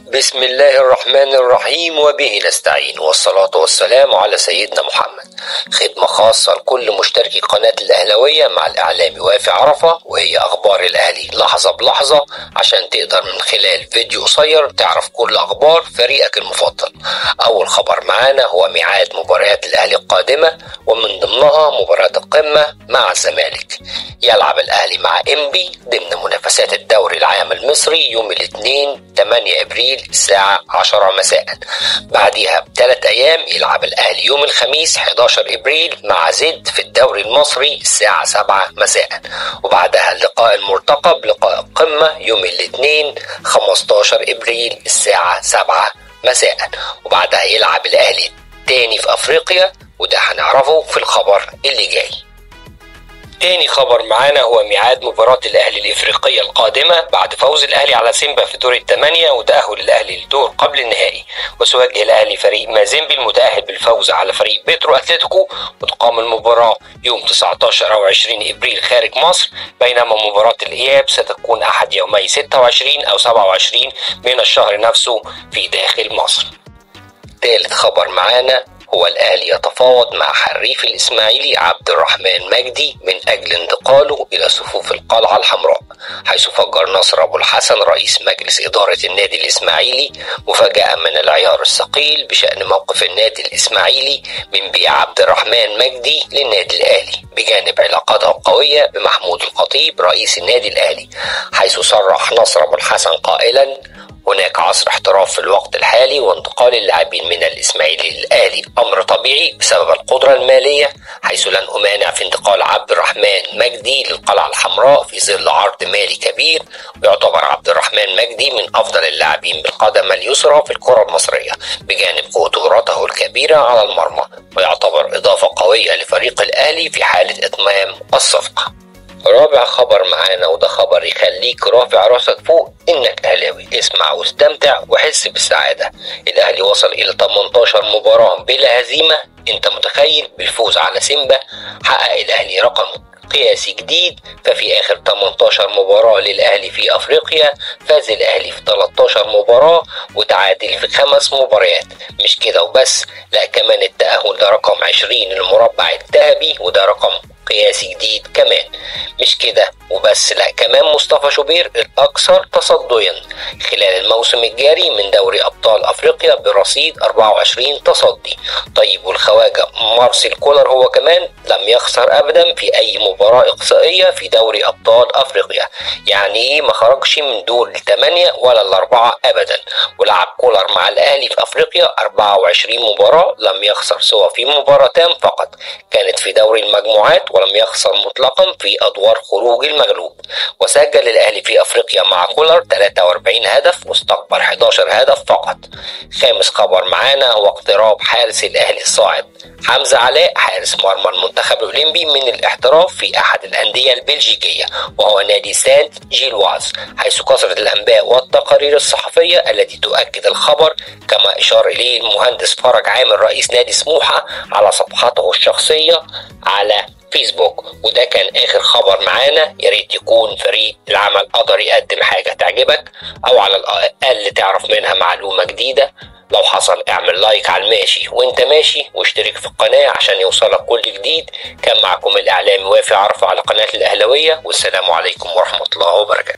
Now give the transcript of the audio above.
بسم الله الرحمن الرحيم وبه نستعين، والصلاة والسلام على سيدنا محمد. خدمة خاصة لكل مشتركي قناة الأهلاوية مع الإعلامي وافي عرفة، وهي أخبار الأهلي لحظة بلحظة، عشان تقدر من خلال فيديو قصير تعرف كل أخبار فريقك المفضل. أول خبر معانا هو ميعاد مباريات الأهلي القادمة، ومن ضمنها مباراة القمة مع الزمالك. يلعب الأهلي مع إنبي ضمن منافسات الدوري العام المصري يوم الاثنين 8 إبريل الساعة 10 مساء. بعدها ب3 أيام يلعب الأهلي يوم الخميس 11 إبريل مع زد في الدوري المصري الساعة 7 مساء. وبعدها اللقاء المرتقب لقاء القمة يوم الاثنين 15 إبريل الساعة 7 مساء. وبعدها يلعب الأهلي تاني في أفريقيا، وده هنعرفه في الخبر اللي جاي. تاني خبر معانا هو ميعاد مباراة الأهلي الإفريقية القادمة بعد فوز الأهلي على سيمبا في دور الثمانية وتأهل الأهلي للدور قبل النهائي. وسيواجه الأهلي فريق مازيمبي المتأهل بالفوز على فريق بيترو أتلتيكو، وتقام المباراة يوم 19 أو 20 إبريل خارج مصر، بينما مباراة الإياب ستكون أحد يومي 26 أو 27 من الشهر نفسه في داخل مصر. ثالث خبر معانا هو الأهلي يتفاوض مع حريف الإسماعيلي عبد الرحمن مجدي من أجل انتقاله إلى صفوف القلعة الحمراء، حيث فجر ناصر أبو الحسن رئيس مجلس إدارة النادي الإسماعيلي مفاجأة من العيار الثقيل بشأن موقف النادي الإسماعيلي من بيع عبد الرحمن مجدي للنادي الأهلي، بجانب علاقاته القوية بمحمود الخطيب رئيس النادي الأهلي، حيث صرح ناصر أبو الحسن قائلا: هناك عصر احتراف في الوقت الحالي، وانتقال اللاعبين من الإسماعيلي للأهلي أمر طبيعي بسبب القدرة المالية، حيث لن أمانع في انتقال عبد الرحمن مجدي للقلعة الحمراء في ظل عرض مالي كبير. ويعتبر عبد الرحمن مجدي من أفضل اللاعبين بالقدم اليسرى في الكرة المصرية، بجانب قدراته الكبيرة على المرمى، ويعتبر إضافة قوية لفريق الأهلي في حالة إتمام الصفقة. رابع خبر معانا، وده خبر يخليك رافع راسك فوق انك اهلاوي. اسمع واستمتع وحس بالسعادة. الاهلي وصل الى 18 مباراة بلا هزيمة. انت متخيل؟ بالفوز على سيمبا حقق الاهلي رقم قياسي جديد. ففي اخر 18 مباراة للاهلي في افريقيا فاز الاهلي في 13 مباراة وتعادل في 5 مباريات. مش كده وبس، لا كمان التأهل ده رقم 20 المربع الذهبي، وده رقم قياسي جديد كمان. مش كده وبس، لا كمان مصطفى شوبير الأكثر تصديا خلال الموسم الجاري من دوري أبطال أفريقيا برصيد 24 تصدي. طيب والخواجة مارسيل كولر هو كمان لم يخسر أبدا في أي مباراة إقصائية في دوري أبطال أفريقيا. يعني إيه؟ ما خرجش من دور ال8 ولا ال4 أبدا. ولعب كولر مع الأهلي في أفريقيا 24 مباراة، لم يخسر سوى في مباراتين فقط، كانت في دوري المجموعات، ولم يخسر مطلقا في أدوار خروج المغلوب. وسجل الأهلي في أفريقيا مع كولر 43 هدف واستقبل 11 هدف فقط. خامس خبر معانا هو اقتراب حارس الأهلي الصاعد حمزة علاء حارس مرمى المنتخب الأولمبي من الاحتراف في أحد الأندية البلجيكية، وهو نادي سانت جيلواز، حيث كثرت الأنباء والتقارير الصحفية التي تؤكد الخبر، كما أشار إليه المهندس فرج عامر رئيس نادي سموحة على صفحته الشخصية على فيسبوك. وده كان آخر خبر معانا. يا ريت يكون فريق العمل قدر يقدم حاجة تعجبك، أو على الأقل تعرف منها معلومة جديدة. لو حصل اعمل لايك على الماشي وانت ماشي، واشترك في القناة عشان يوصلك كل جديد. كان معكم الإعلامي وافي عرفة على قناة الأهلاوية، والسلام عليكم ورحمة الله وبركاته.